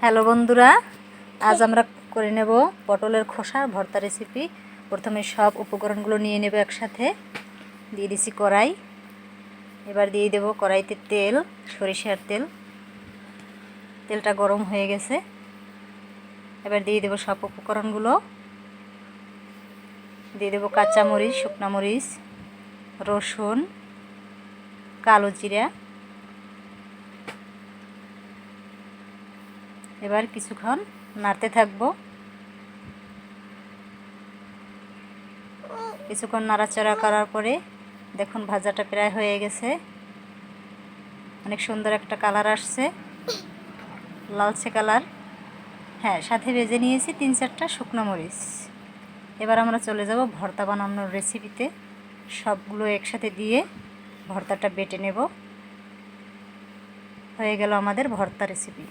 Hello বন্ধুরা, আজ আমরা করে নেব পটলের খোসার ভর্তা রেসিপি। প্রথমে সব উপকরণগুলো নিয়ে নেব একসাথে। দিয়ে দিছি কড়াই। এবার দিয়ে দেব কড়াইতে তেল, সরিষার তেল। তেলটা গরম হয়ে গেছে। এবার দিয়ে দেব সব উপকরণগুলো। দিয়ে দেব কাঁচামরিচ, শুকনা মরিচ, রসুন, কালো জিরা। এবার কিছুক্ষণ নাড়তে থাকবো। কিছুক্ষণ নাড়াচাড়া করার পরে দেখুন ভাজাটা প্রায় হয়ে গেছে। অনেক সুন্দর একটা কালার আসছে, লালচে কালার। হ্যাঁ, সাথে ভেজে নিয়েছি 3-4টা শুকনো মরিচ। এবার আমরা চলে যাব ভর্তা বানানোর রেসিপিতে। সবগুলো একসাথে দিয়ে ভর্তাটা বেটে নেব। হয়ে গেল আমাদের ভর্তা রেসিপি।